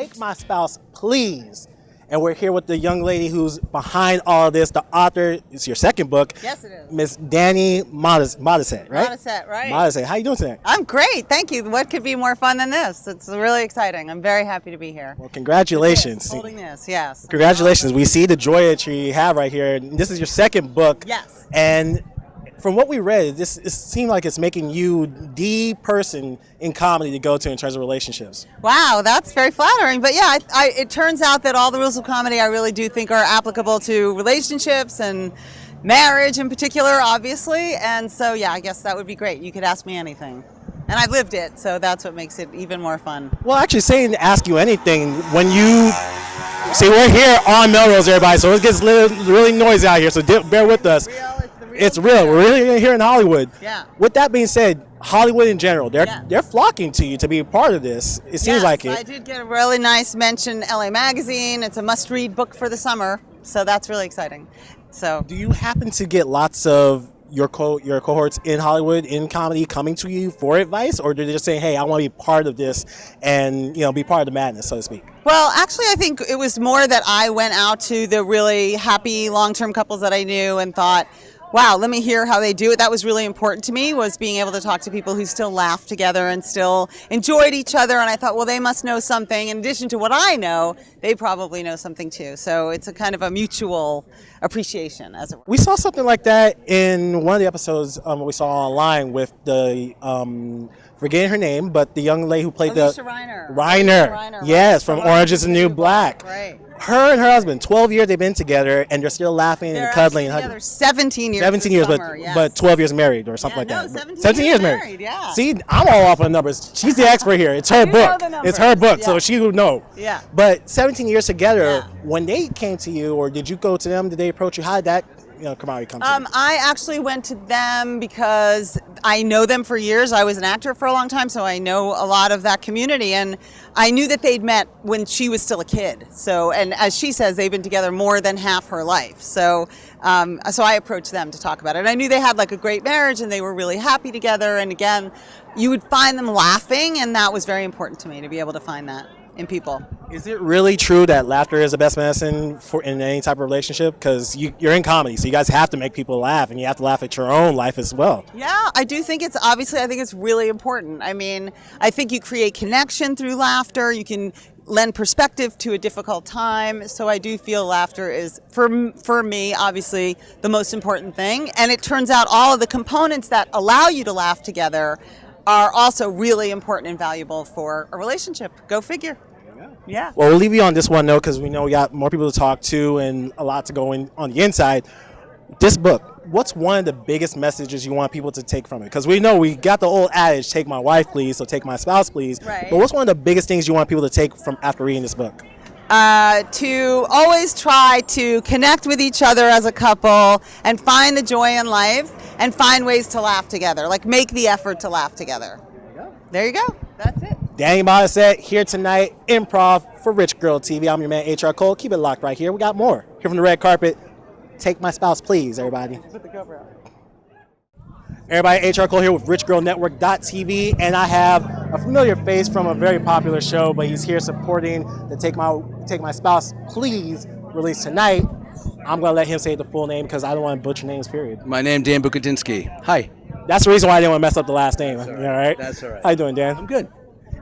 Take My Spouse, Please. And we're here with the young lady who's behind all of this, the author. It's your second book. Yes, it is. Miss Dani Modisett, right? Modisett, right. Modisett. How you doing today? I'm great, thank you. What could be more fun than this? It's really exciting. I'm very happy to be here. Well, congratulations. Holding this, yes. Congratulations. We see the joy that you have right here. This is your second book. Yes. And from what we read, it seemed like it's making you the person in comedy to go to in terms of relationships. Wow, that's very flattering. But yeah, it turns out that all the rules of comedy I really do think are applicable to relationships and marriage in particular, obviously. And so, yeah, I guess that would be great. You could ask me anything. And I've lived it, so that's what makes it even more fun. Well, actually, saying to ask you anything, when you see, we're here on Melrose, everybody, so it gets really noisy out here, so bear with us. It's real. We're really here in Hollywood. Yeah. With that being said, Hollywood in general, they're flocking to you to be a part of this. It seems like it. I did get a really nice mention, LA Magazine. It's a must-read book for the summer, so that's really exciting. So, do you happen to get lots of your cohorts in Hollywood in comedy coming to you for advice, or do they just say, "Hey, I want to be part of this and be part of the madness," so to speak? Well, actually, I think it was more that I went out to the really happy long-term couples that I knew and thought, wow, let me hear how they do it. That was really important to me, was being able to talk to people who still laughed together and still enjoyed each other. And I thought, well, they must know something. In addition to what I know, they probably know something too. So it's a kind of a mutual appreciation, as it were. We saw something like that in one of the episodes we saw online with the, forgetting her name, but the young lady who played Alicia Reiner. Reiner. Yes, from Orange is the New Black. Right. Her and her husband, 12 years they've been together, and they're still laughing and cuddling. They're together 17 years. 17 years, summer, but 12 years married or something like no, that. 17 years married. Yeah. See, I'm all off on the numbers. She's the expert here. It's her book. It's her book, so she would know. Yeah. But 17 years together, when they came to you, or did you go to them? Did they approach you? How did that camaraderie come to you? I actually went to them because I know them for years. I was an actor for a long time, so I know a lot of that community. And I knew that they'd met when she was still a kid. So, and as she says, they've been together more than half her life. So, so I approached them to talk about it. And I knew they had like a great marriage and they were really happy together. And again, you would find them laughing, and that was very important to me, to be able to find that in people. Is it really true that laughter is the best medicine in any type of relationship? Because you're in comedy, so you guys have to make people laugh, and you have to laugh at your own life as well. Yeah, I do think I think it's really important. I mean, I think you create connection through laughter. You can lend perspective to a difficult time. So I do feel laughter is, for me, obviously the most important thing. And it turns out all of the components that allow you to laugh together are also really important and valuable for a relationship. Go figure. Yeah. Well, we'll leave you on this one note because we know we got more people to talk to and a lot to go in on the inside. This book, what's one of the biggest messages you want people to take from it? Because we know we got the old adage, take my wife, please, so take my spouse, please. Right. But what's one of the biggest things you want people to take from after reading this book? To always try to connect with each other as a couple and find the joy in life and find ways to laugh together. Like, make the effort to laugh together. There you go. That's it. Dani Modisett here tonight, improv for Rich Girl TV. I'm your man, HR Cole. Keep it locked right here. We got more. Here from the red carpet. Take my spouse, please, everybody. Put the cover out. Everybody, HR Cole here with Rich Girl Network.tv, and I have a familiar face from a very popular show, but he's here supporting the Take My Spouse, Please release tonight. I'm going to let him say the full name because I don't want to butcher names, period. My name, Dan Bucatinsky. Hi. That's the reason why I didn't want to mess up the last name. That's all right. You all right? That's all right. How you doing, Dan? I'm good.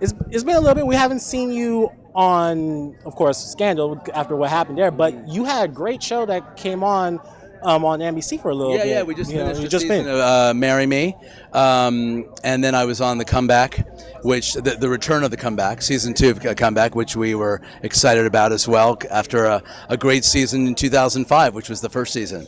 It's been a little bit. We haven't seen you on, of course, Scandal after what happened there, but you had a great show that came on NBC for a little bit. Yeah, we just finished the season of Marry Me, and then I was on The Comeback, which the return of The Comeback, season 2 of Comeback, which we were excited about as well after a great season in 2005, which was the first season.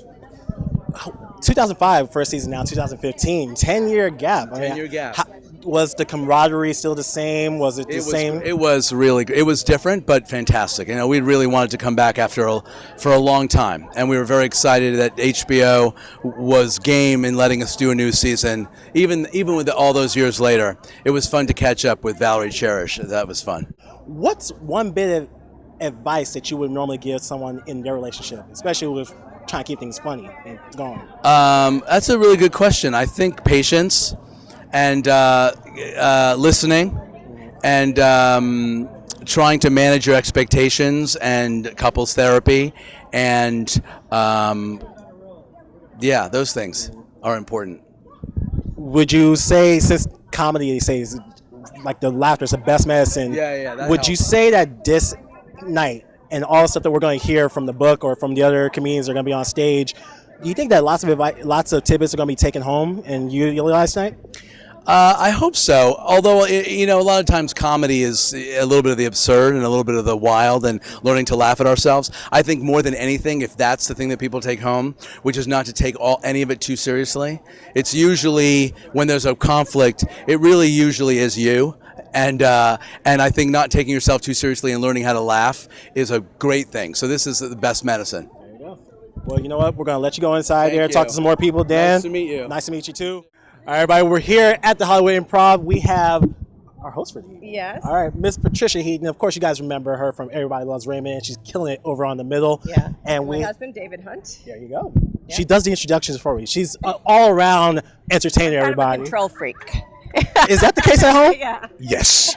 2005, first season, now 2015, 10-year gap. 10-year gap. Was the camaraderie still the same? Was it the same? It was really good. It was different, but fantastic. You know, we really wanted to come back for a long time, and we were very excited that HBO was game in letting us do a new season. Even with all those years later, it was fun to catch up with Valerie Cherish. That was fun. What's one bit of advice that you would normally give someone in their relationship, especially with trying to keep things funny and going? That's a really good question. I think patience and listening and trying to manage your expectations and couples therapy, and those things are important. Would you say, since comedy, they say, is like the laughter is the best medicine, That would you helps. say that this night and all the stuff that we're going to hear from the book or from the other comedians that are going to be on stage, do you think that lots of tidbits are going to be taken home and utilized tonight? I hope so. Although, a lot of times comedy is a little bit of the absurd and a little bit of the wild and learning to laugh at ourselves. I think more than anything, if that's the thing that people take home, which is not to take any of it too seriously, it's usually when there's a conflict, it really usually is you. And I think not taking yourself too seriously and learning how to laugh is a great thing. So this is the best medicine. There you go. Well, you know what? We're going to let you go inside Thank there, you. talk to some more people. Dan, Nice to meet you. Nice to meet you too. All right, everybody, we're here at the Hollywood Improv. We have our host for the evening. Yes. All right, Miss Patricia Heaton. Of course, you guys remember her from Everybody Loves Raymond, and she's killing it over on the middle. Yeah. And My husband, David Hunt. There you go. Yeah. She does the introductions for me. She's an all-around entertainer, Kind of a everybody. control freak. Is that the case at home? Yeah. Yes.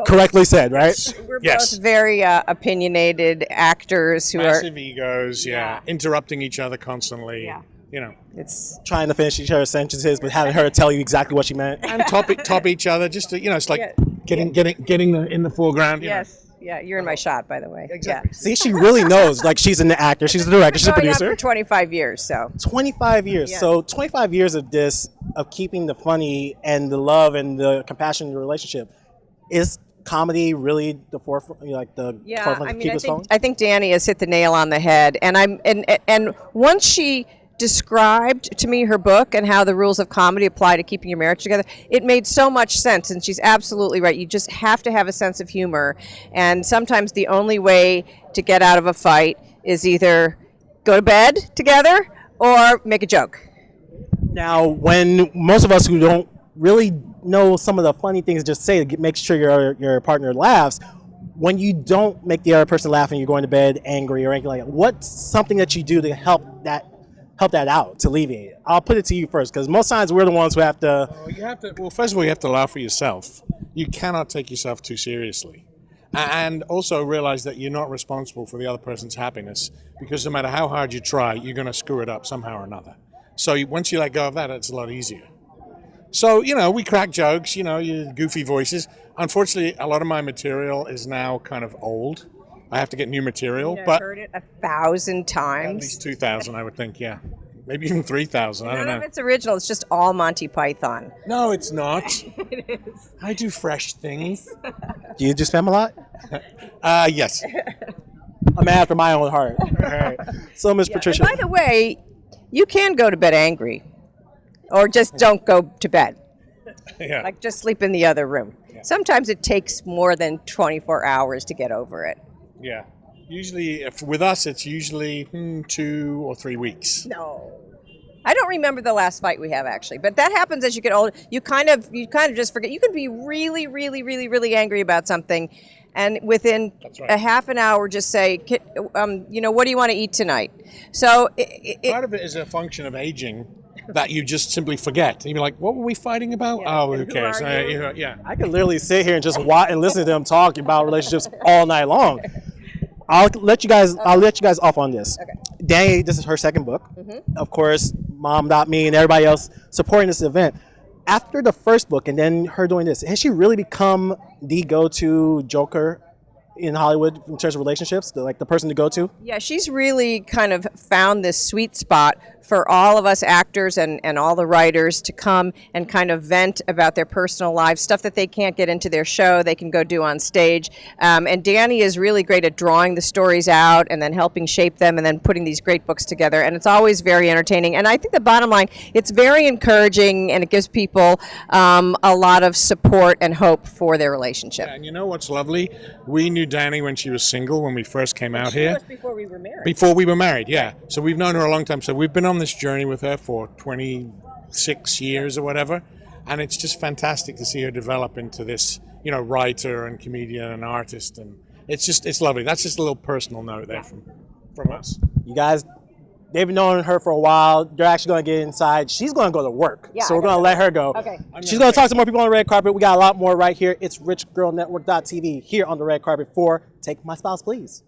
Correctly said, right? We're Yes. both very opinionated actors who Massive egos, Yeah. interrupting each other constantly. Yeah. It's Trying to finish each other's sentences, but having her tell you exactly what she meant. And top each other, just to, it's like Yeah. getting in the foreground. yes. Yeah, you're in my shot, by the way. Exactly. See, she really knows. Like, she's an actor, she's a director, she's a Yeah. Going on producer. for 25 years, so 25 years. Yeah. So 25 years of this, of keeping the funny and the love and the compassion in the relationship. Is comedy really the forefront, like the yeah. forefront I to mean, keep us going? I think Dani has hit the nail on the head, and once she described to me her book and how the rules of comedy apply to keeping your marriage together, it made so much sense, and she's absolutely right. You just have to have a sense of humor, and sometimes the only way to get out of a fight is either go to bed together or make a joke. Now, when most of us who don't really know some of the funny things to just say to make sure your partner laughs, when you don't make the other person laugh and you're going to bed angry or anything like that, what's something that you do to help that out, to alleviate it? I'll put it to you first, because most times we're the ones who have to. Well, first of all, you have to laugh at yourself. You cannot take yourself too seriously. And also realize that you're not responsible for the other person's happiness, because no matter how hard you try, you're going to screw it up somehow or another. So once you let go of that, it's a lot easier. So, we crack jokes, your goofy voices. Unfortunately, a lot of my material is now kind of old. I have to get new material, I've but heard it 1,000 at times. least 2,000, I would think, yeah. Maybe even 3,000, I don't None of know. it's original. It's just all Monty Python. No, it's not. I do fresh things. Do you just spam a lot? Yes. A man after my own heart. All right. So, Miss Patricia. And by the way, you can go to bed angry, or just don't go to bed. Yeah. Like just sleep in the other room. Sometimes it takes more than 24 hours to get over it. Yeah. Usually, with us, it's usually 2 or 3 weeks. No. I don't remember the last fight we have, actually, but that happens as you get older. You kind of just forget. You can be really, really, really, really angry about something, and within right. a half an hour, just say, what do you want to eat tonight? So Part of it is a function of aging that you just simply forget. And you're like, what were we fighting about? Yeah. Oh, And who who cares? are you? Yeah. I could literally sit here and just watch and listen to them talk about relationships all night long. I'll let you guys off on this. Okay. Dani, this is her second book. Mm-hmm. Of course, Mom.me and everybody else supporting this event. After the first book and then her doing this, has she really become the go-to joker in Hollywood in terms of relationships, the person to go to? Yeah, she's really kind of found this sweet spot for all of us actors and all the writers to come and kind of vent about their personal lives, stuff that they can't get into their show, they can go do on stage. And Dani is really great at drawing the stories out and then helping shape them and then putting these great books together. And it's always very entertaining. And I think the bottom line, it's very encouraging and it gives people a lot of support and hope for their relationship. Yeah, and you know what's lovely? We knew Dani when she was single, when we first came out here. Before we were married. Before we were married, yeah. So we've known her a long time. So we've been on this journey with her for 26 years or whatever. And it's just fantastic to see her develop into this, writer and comedian and artist. And it's lovely. That's just a little personal note there from us. You guys They've known her for a while. They're actually going to get inside. She's going to go to work. Yeah, so we're going to let her go. Okay. She's going to talk to more people on the red carpet. We got a lot more right here. It's richgirlnetwork.tv here on the red carpet for Take My Spouse, Please.